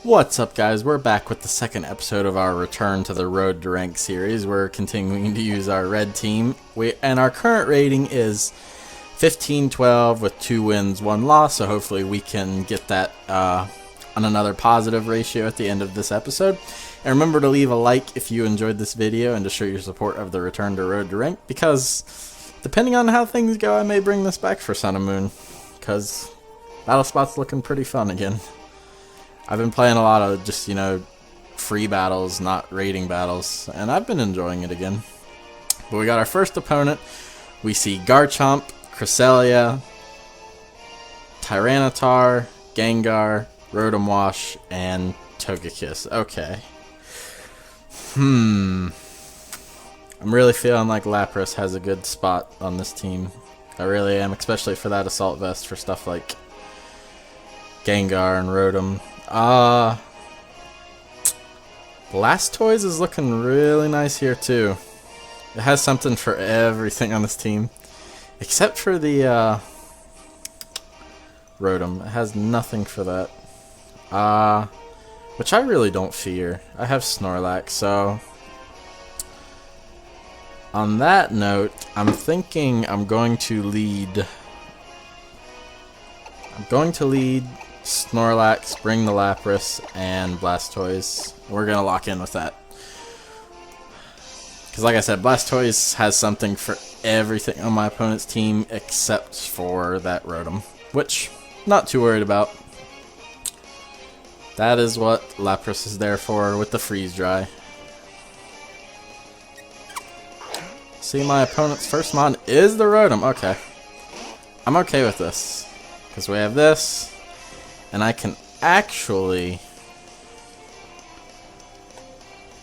What's up, guys? We're back with the second episode of our Return to the Road to Rank series. We're continuing to use our red team, and our current rating is 15-12 with 2 wins, 1 loss, so hopefully we can get that on another positive ratio at the end of this episode. And remember to leave a like if you enjoyed this video and to show your support of the Return to Road to Rank, because depending on how things go, I may bring this back for Sun and Moon, because Battle Spot's looking pretty fun again. I've been playing a lot of just, free battles, not raiding battles, and I've been enjoying it again. But we got our first opponent. We see Garchomp, Cresselia, Tyranitar, Gengar, Rotom Wash, and Togekiss. Okay. I'm really feeling like Lapras has a good spot on this team. I really am, especially for that Assault Vest for stuff like Gengar and Rotom. Blastoise is looking really nice here too. It has something for everything on this team, except for the Rotom. It has nothing for that. Which I really don't fear. I have Snorlax, so on that note, I'm thinking I'm going to lead Snorlax, bring the Lapras, and Blastoise. We're going to lock in with that. Because like I said, Blastoise has something for everything on my opponent's team except for that Rotom, which not too worried about. That is what Lapras is there for with the Freeze Dry. See, my opponent's first mon is the Rotom. Okay. I'm okay with this. Because we have this. And I can actually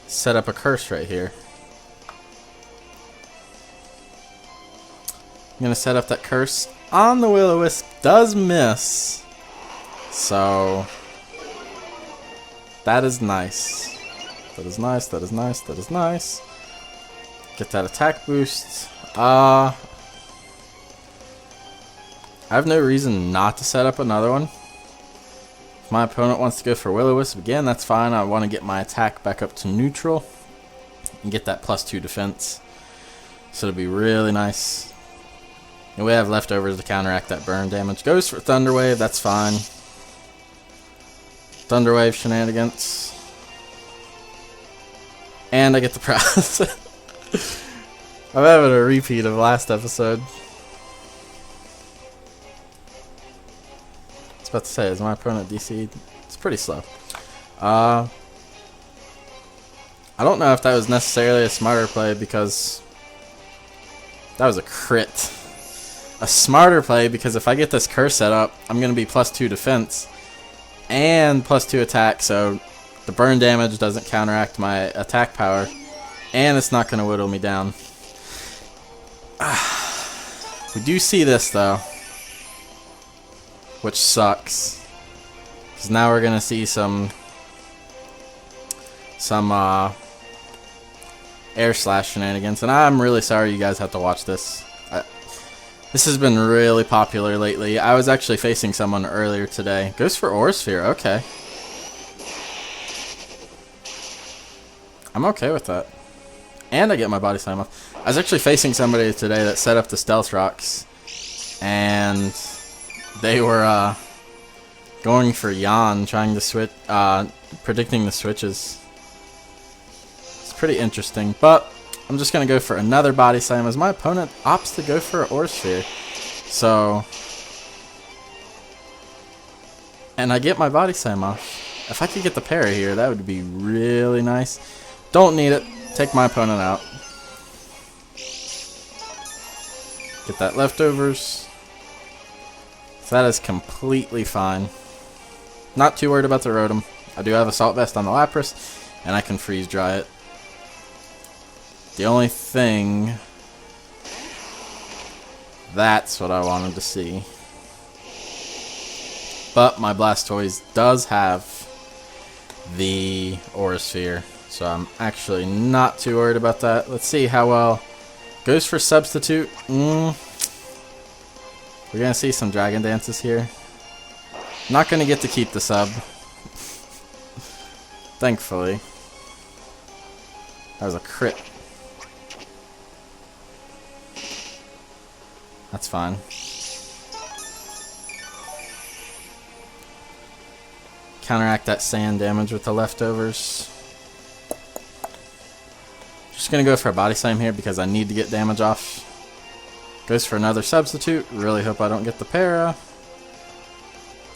set up a curse right here. I'm going to set up that curse on the Will-O-Wisp. Does miss. So that is nice. That is nice, that is nice, that is nice. Get that attack boost. I have no reason not to set up another one. If my opponent wants to go for Will-O-Wisp again, that's fine. I want to get my attack back up to neutral and get that +2 defense. So it'll be really nice. And we have leftovers to counteract that burn damage. Goes for Thunder Wave, that's fine. Thunder Wave shenanigans. And I get the prize. I'm having a repeat of last episode. About to say, is my opponent DC'd? It's pretty slow. I don't know if that was necessarily a smarter play because that was a crit. A smarter play because if I get this curse set up, I'm going to be +2 defense and +2 attack, so the burn damage doesn't counteract my attack power, and it's not going to whittle me down. We do see this though, which sucks, because now we're gonna see some air slash shenanigans, and I'm really sorry you guys have to watch this. This has been really popular lately. I was actually facing someone earlier today. Goes for Aura Sphere, okay. I'm okay with that. And I get my body slam off. I was actually facing somebody today that set up the Stealth Rocks, and they were going for Yan, trying to switch, predicting the switches. It's pretty interesting, but I'm just going to go for another body slam as my opponent opts to go for an Aura Sphere. So, and I get my body slam off. If I could get the parry here, that would be really nice. Don't need it. Take my opponent out. Get that leftovers. So that is completely fine. Not too worried about the Rotom. I do have Assault Vest on the Lapras, and I can Freeze Dry it. The only thing... That's what I wanted to see. But my Blastoise does have the Aura Sphere, so I'm actually not too worried about that. Let's see how well... Goes for Substitute. We're going to see some Dragon Dances here. Not going to get to keep the sub. Thankfully. That was a crit. That's fine. Counteract that sand damage with the leftovers. Just gonna go for a body slam here because I need to get damage off. Goes for another substitute. Really hope I don't get the para.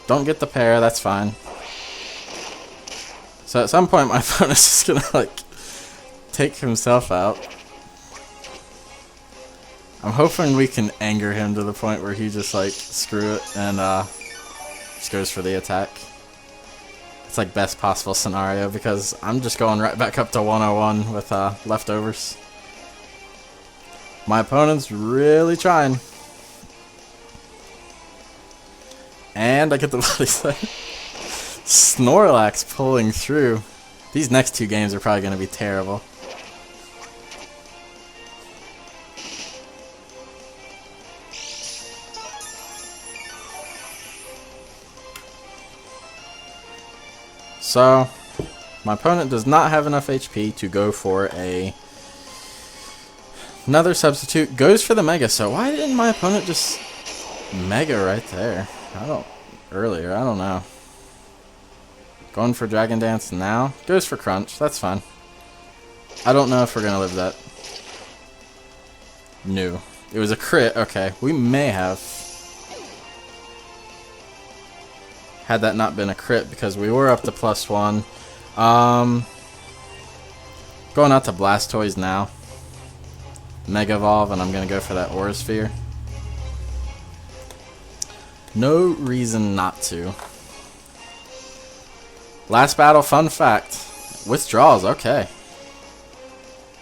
Don't get the para, that's fine. So at some point my opponent's just gonna like take himself out. I'm hoping we can anger him to the point where he just like screw it and just goes for the attack. It's like best possible scenario because I'm just going right back up to 101 with leftovers. My opponent's really trying. And I get the body slam. Snorlax pulling through. These next two games are probably going to be terrible. So, my opponent does not have enough HP to go for another substitute. Goes for the Mega, so why didn't my opponent just Mega right there? Earlier, I don't know. Going for Dragon Dance now. Goes for Crunch, that's fine. I don't know if we're going to live that. No. It was a crit, okay. We may have. Had that not been a crit because we were up to +1. Going out to Blastoise now. Mega Evolve, and I'm going to go for that Aura Sphere. No reason not to. Last battle, fun fact. Withdrawals, okay.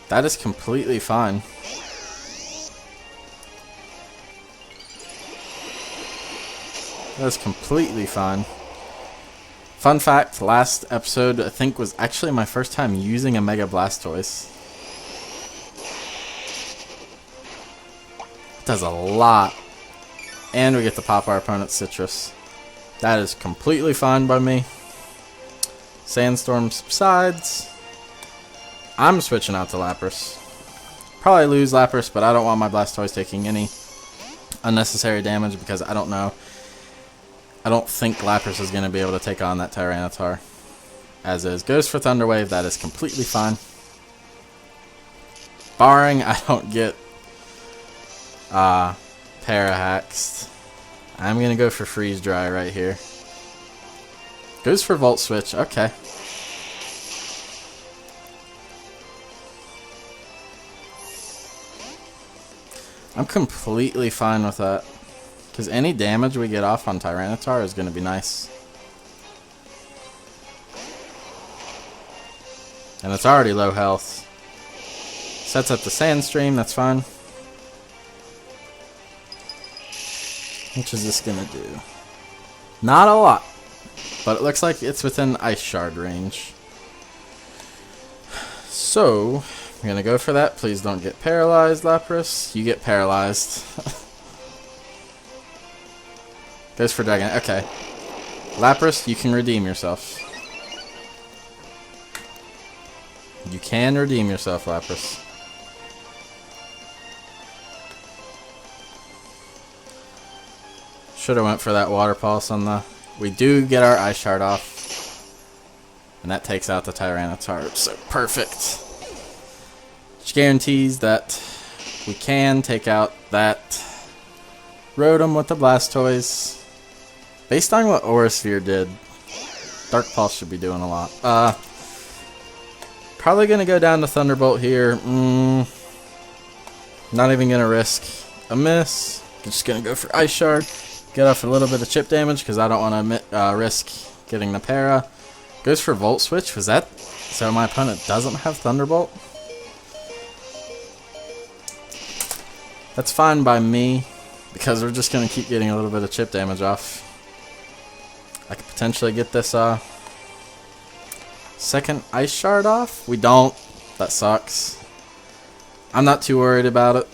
That is completely fine. That is completely fine. Fun fact, last episode I think was actually my first time using a Mega Blastoise. It does a lot. And we get to pop our opponent's Citrus. That is completely fine by me. Sandstorm subsides. I'm switching out to Lapras. Probably lose Lapras, but I don't want my Blastoise taking any unnecessary damage because I don't know. I don't think Lapras is going to be able to take on that Tyranitar. As is. Goes for Thunder Wave. That is completely fine. Barring I don't get Parahaxed. I'm going to go for Freeze Dry right here. Goes for Volt Switch. Okay. I'm completely fine with that. Because any damage we get off on Tyranitar is going to be nice. And it's already low health. Sets up the Sandstream, that's fine. Which is this going to do? Not a lot. But it looks like it's within Ice Shard range. So, I'm going to go for that. Please don't get paralyzed, Lapras. You get paralyzed. Goes for Dragon. Okay. Lapras, you can redeem yourself. You can redeem yourself, Lapras. Should have went for that Water Pulse on the... We do get our Ice Shard off. And that takes out the Tyranitar. So perfect. Which guarantees that we can take out that Rotom with the Blastoise. Based on what Aura Sphere did, Dark Pulse should be doing a lot. Probably going to go down to Thunderbolt here. Not even going to risk a miss. Just going to go for Ice Shard. Get off a little bit of chip damage because I don't want to risk getting the para. Goes for Volt Switch. Was that... So my opponent doesn't have Thunderbolt? That's fine by me because we're just going to keep getting a little bit of chip damage off. I could potentially get this second Ice Shard off. We don't. That sucks. I'm not too worried about it.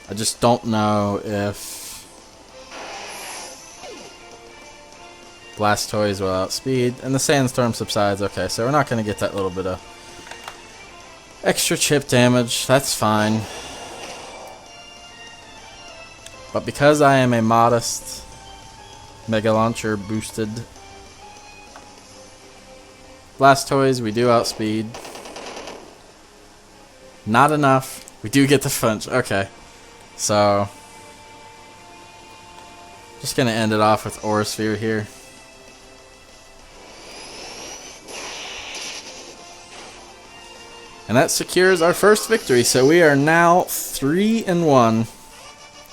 I just don't know if Blastoise will outspeed, and the Sandstorm subsides. Okay, so we're not going to get that little bit of extra chip damage. That's fine. But because I am a modest Mega Launcher boosted Blastoise, we do outspeed. Not enough. We do get the flinch. Okay. So, just going to end it off with Aura Sphere here. And that secures our first victory. So we are now 3-1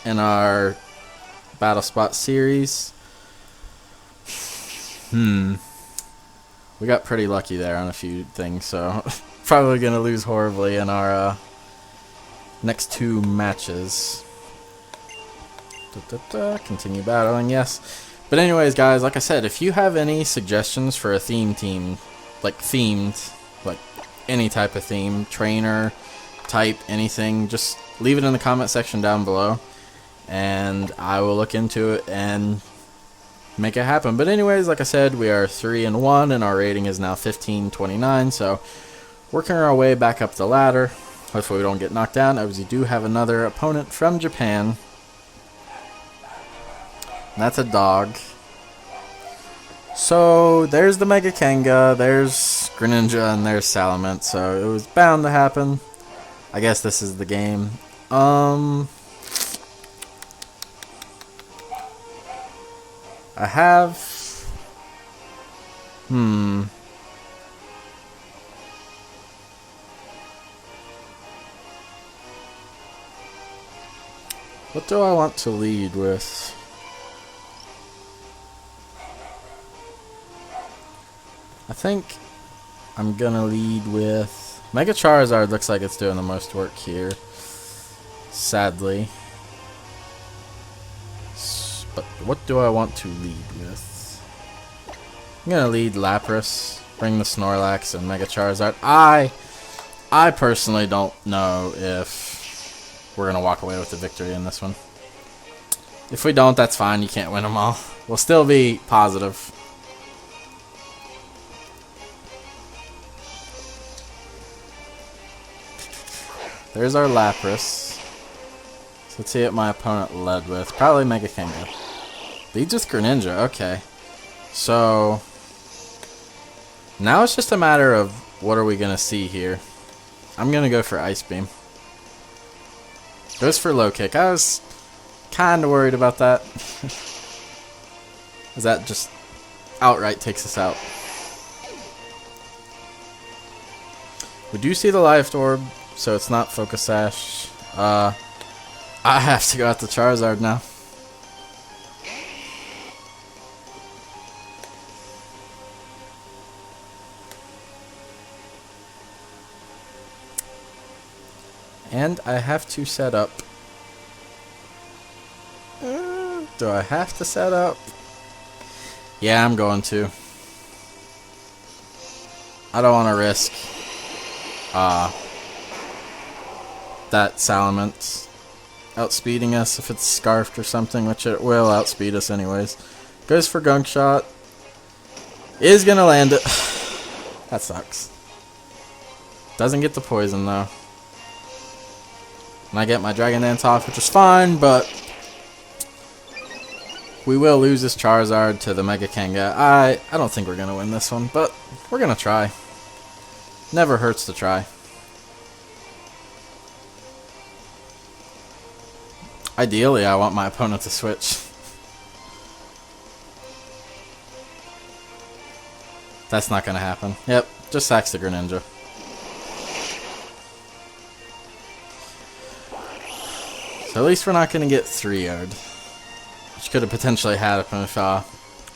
in our Battle Spot series. We got pretty lucky there on a few things, so probably going to lose horribly in our next 2 matches. Continue battling, yes. But anyways, guys, like I said, if you have any suggestions for a theme team, like themed, like any type of theme, trainer, type, anything, just leave it in the comment section down below, and I will look into it and make it happen. But anyways, like I said, we are 3-1, and our rating is now 1529, so working our way back up the ladder. Hopefully we don't get knocked down, as we do have another opponent from Japan. And that's a dog. So there's the Mega Kanga, there's Greninja, and there's Salamence, so it was bound to happen. I guess this is the game. I have... What do I want to lead with? I think I'm gonna lead with Mega Charizard. Looks like it's doing the most work here, sadly. But what do I want to lead with? I'm gonna lead Lapras, bring the Snorlax, and Mega Charizard. I personally don't know if we're gonna walk away with the victory in this one. If we don't, that's fine. You can't win them all. We'll still be positive. There's our Lapras. So let's see what my opponent led with. Probably Mega Kanga. Leads with Greninja. Okay. So now it's just a matter of what are we going to see here. I'm going to go for Ice Beam. Goes for Low Kick. I was kind of worried about that. As that just outright takes us out. We do see the Life Orb, so it's not Focus Sash. I have to go out to Charizard now. And I have to set up. Do I have to set up? Yeah, I'm going to. I don't want to risk that Salamence outspeeding us if it's Scarfed or something, which it will outspeed us anyways. Goes for Gunk Shot. Is gonna land it. That sucks. Doesn't get the poison though. And I get my Dragon Dance off, which is fine, but we will lose this Charizard to the Mega Kanga. I don't think we're gonna win this one, but we're gonna try. Never hurts to try. Ideally, I want my opponent to switch. That's not going to happen. Yep, just sacks the Greninja. So at least we're not going to get 3-0'd. Which could have potentially happened if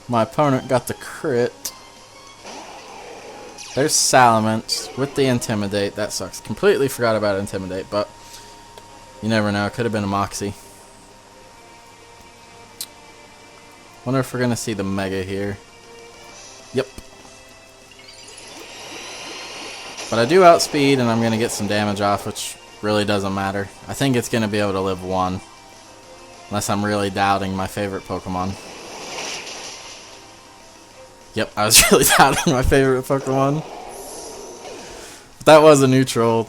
my opponent got the crit. There's Salamence with the Intimidate. That sucks. Completely forgot about Intimidate, but you never know. It could have been a Moxie. Wonder if we're going to see the Mega here. Yep. But I do outspeed, and I'm going to get some damage off, which really doesn't matter. I think it's going to be able to live 1. Unless I'm really doubting my favorite Pokemon. Yep, I was really doubting my favorite Pokemon. But that was a neutral.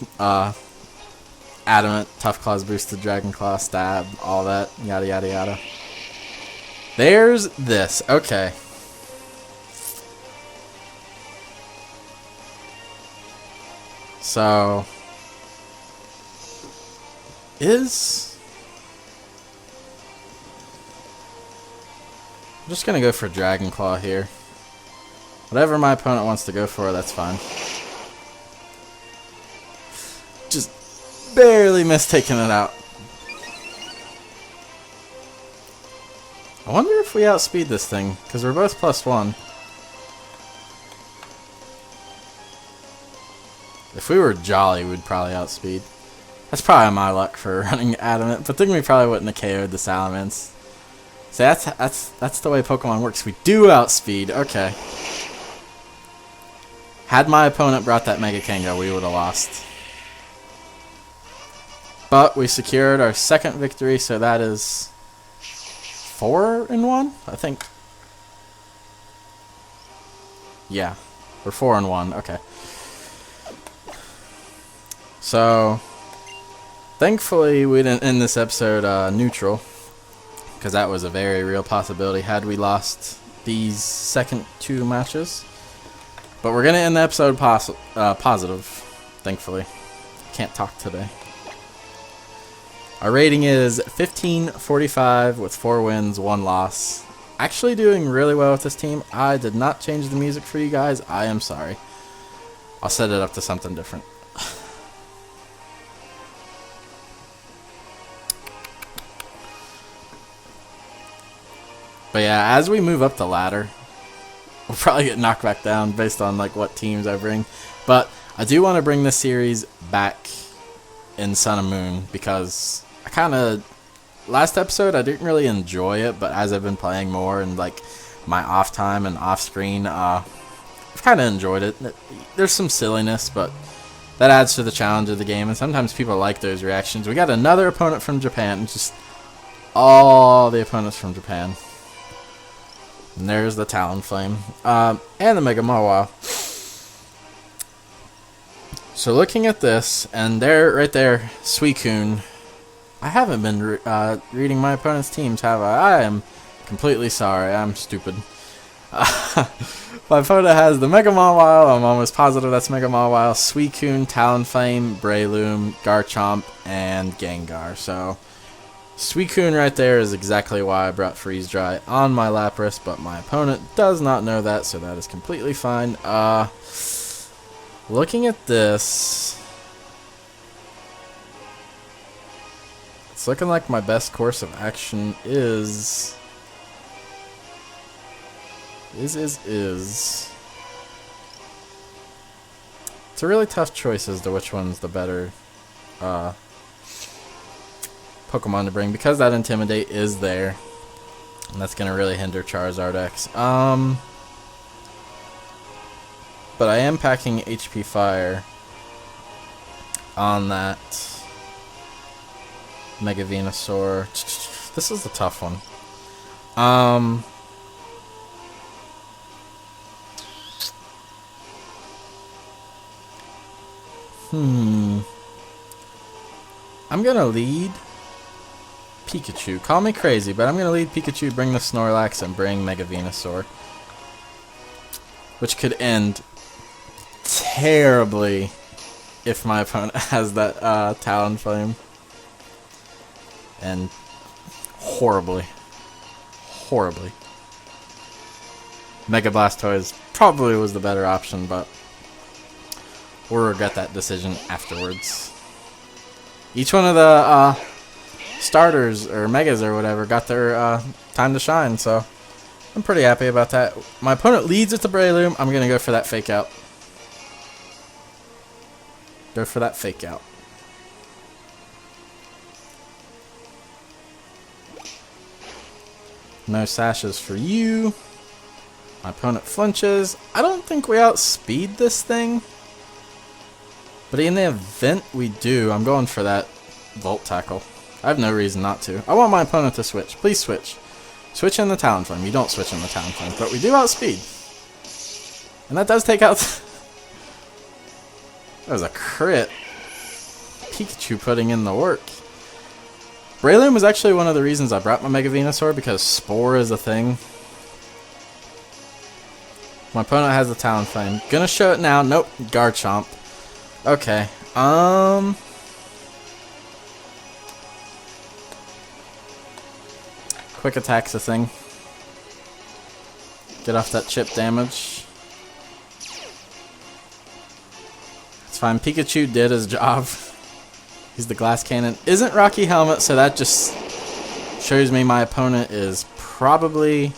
Adamant, Tough Claws boosted, Dragon Claw, Stab, all that, yada yada yada. There's this. Okay. So, I'm just gonna go for Dragon Claw here. Whatever my opponent wants to go for, that's fine. Just barely missed taking it out. I wonder if we outspeed this thing, because we're both +1. If we were Jolly, we'd probably outspeed. That's probably my luck for running Adamant, but then we probably wouldn't have KO'd the Salamence. So that's the way Pokemon works. We do outspeed. Okay. Had my opponent brought that Mega Kango, we would have lost. But we secured our second victory, so that is 4-1, I think. Yeah, we're 4-1. Okay. So, thankfully, we didn't end this episode neutral, because that was a very real possibility had we lost these second 2 matches. But we're going to end the episode positive, thankfully. Can't talk today. Our rating is 1545 with 4 wins, 1 loss. Actually doing really well with this team. I did not change the music for you guys. I am sorry. I'll set it up to something different. But yeah, as we move up the ladder, we'll probably get knocked back down based on like what teams I bring. But I do want to bring this series back in Sun and Moon because I kind of... Last episode, I didn't really enjoy it, but as I've been playing more and like my off time and off screen, I've kind of enjoyed it. There's some silliness, but that adds to the challenge of the game, and sometimes people like those reactions. We got another opponent from Japan, just all the opponents from Japan. And there's the Talonflame, and the Mega Mawile. So looking at this, and there, right there, Suicune. I haven't been reading my opponent's teams, have I? I am completely sorry. I'm stupid. My opponent has the Mega Mawile. I'm almost positive that's Mega Mawile. Suicune, Talonflame, Breloom, Garchomp, and Gengar. So Suicune right there is exactly why I brought Freeze Dry on my Lapras, but my opponent does not know that, so that is completely fine. Looking at this, it's looking like my best course of action is... It's a really tough choice as to which one's the better Pokemon to bring, because that Intimidate is there, and that's going to really hinder Charizard X. But I am packing HP Fire on that Mega Venusaur. This is a tough one. I'm gonna lead Pikachu. Call me crazy, but I'm gonna lead Pikachu, bring the Snorlax, and bring Mega Venusaur, which could end terribly if my opponent has that Talonflame, and horribly. Mega Blastoise probably was the better option, but we'll regret that decision afterwards. Each one of the starters or megas or whatever got their time to shine, so I'm pretty happy about that. My opponent leads with the Breloom. I'm gonna go for that fake out. No sashes for you. My opponent flinches. I don't think we outspeed this thing, but in the event we do, I'm going for that Volt Tackle. I have no reason not to. I want my opponent to switch. Please switch. Switch in the Talonflame. You don't switch in the Talonflame, but we do outspeed. And that does take out... That was a crit. Pikachu putting in the work. Breloom was actually one of the reasons I brought my Mega Venusaur, because Spore is a thing. My opponent has the Talonflame. Gonna show it now. Nope. Garchomp. Okay. Quick attack's a thing. Get off that chip damage. It's fine. Pikachu did his job. He's the Glass Cannon. Isn't Rocky Helmet, so that just shows me my opponent is probably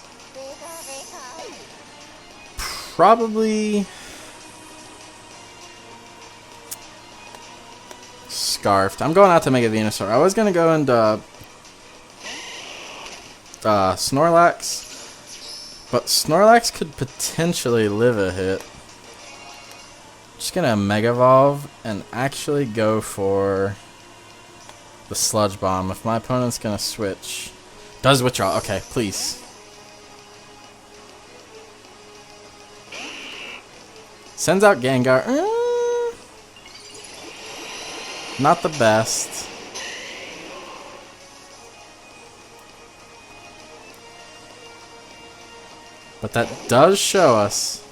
Scarfed. I'm going out to Mega Venusaur. I was going to go into Snorlax, but Snorlax could potentially live a hit. Just going to Mega Evolve and actually go for the Sludge Bomb. If my opponent's going to switch. Does withdraw. Okay, please. Sends out Gengar. Not the best. But that does show us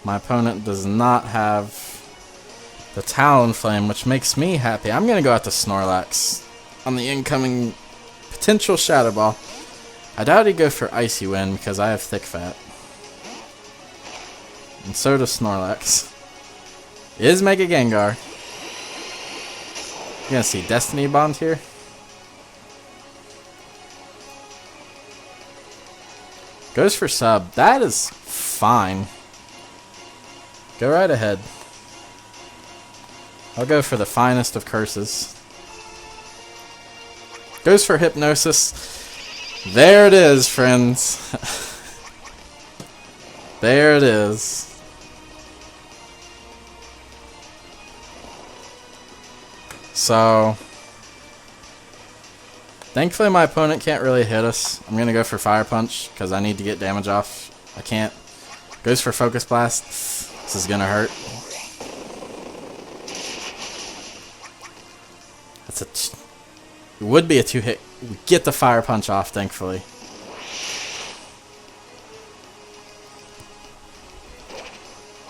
my opponent does not have the Talonflame, which makes me happy. I'm going to go out to Snorlax on the incoming potential Shadow Ball. I doubt he'd go for Icy Wind because I have Thick Fat. And so does Snorlax. Is Mega Gengar. You're going to see Destiny Bond here. Goes for sub. That is fine. Go right ahead. I'll go for the finest of curses. Goes for Hypnosis. There it is, friends. There it is. So, thankfully my opponent can't really hit us. I'm going to go for Fire Punch because I need to get damage off. I can't. Goes for Focus Blast. This is going to hurt. It would be a 2-hit. We get the Fire Punch off, thankfully.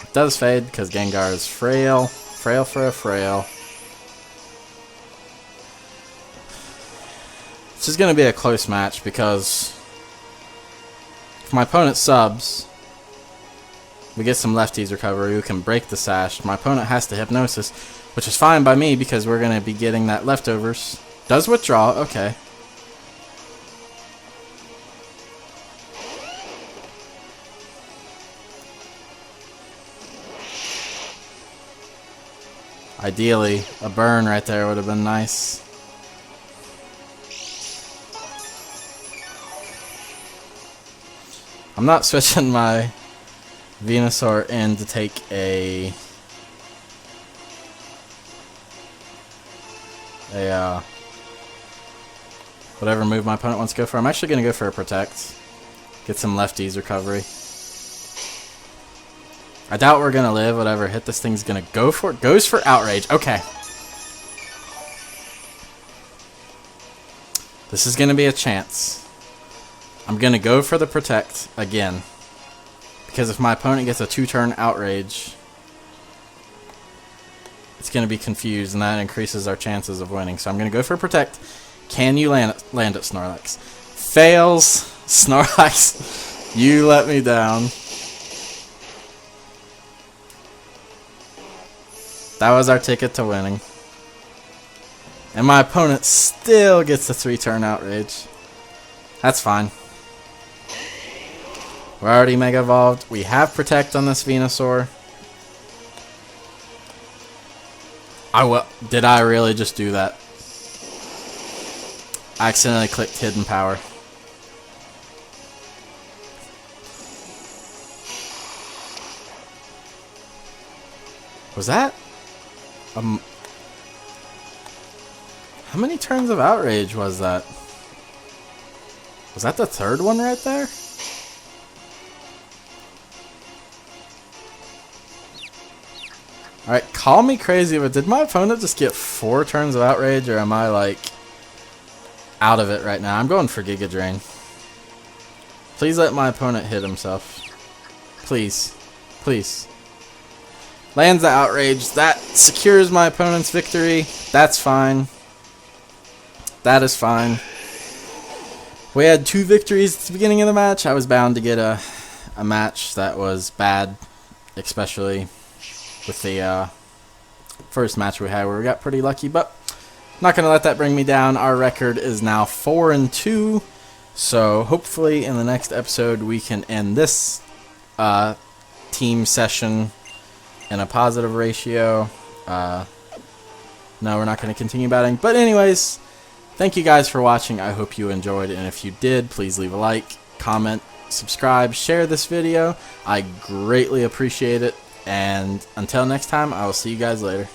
It does fade because Gengar is frail. Frail for a frail. This is going to be a close match because if my opponent subs, we get some lefties recovery. We can break the sash. My opponent has to Hypnosis, which is fine by me because we're going to be getting that leftovers. Does withdraw. Okay. Ideally, a burn right there would have been nice. I'm not switching my Venusaur in to take a whatever move my opponent wants to go for. I'm actually going to go for a Protect. Get some lefties recovery. I doubt we're going to live. Whatever hit this thing's going to go for. Goes for Outrage. Okay. This is going to be a chance. I'm going to go for the Protect again. Because if my opponent gets a 2-turn Outrage, it's going to be confused, and that increases our chances of winning. So I'm going to go for Protect. Can you land it, Snorlax? Fails. Snorlax, you let me down. That was our ticket to winning. And my opponent still gets the 3-turn Outrage. That's fine. We're already Mega Evolved. We have Protect on this Venusaur. Did I really just do that? I accidentally clicked Hidden Power. Was that? How many turns of Outrage was that? Was that the third one right there? Alright, call me crazy, but did my opponent just get 4 turns of Outrage, or am I, like, out of it right now? I'm going for Giga Drain. Please let my opponent hit himself. Please. Please. Lands the Outrage. That secures my opponent's victory. That's fine. That is fine. We had 2 victories at the beginning of the match. I was bound to get a match that was bad, especially with the first match we had where we got pretty lucky, but I'm not going to let that bring me down. Our record is now 4-2, so hopefully in the next episode we can end this team session in a positive ratio. No, we're not going to continue batting, but anyways, thank you guys for watching. I hope you enjoyed, and if you did, please leave a like, comment, subscribe, share this video. I greatly appreciate it. And until next time, I will see you guys later.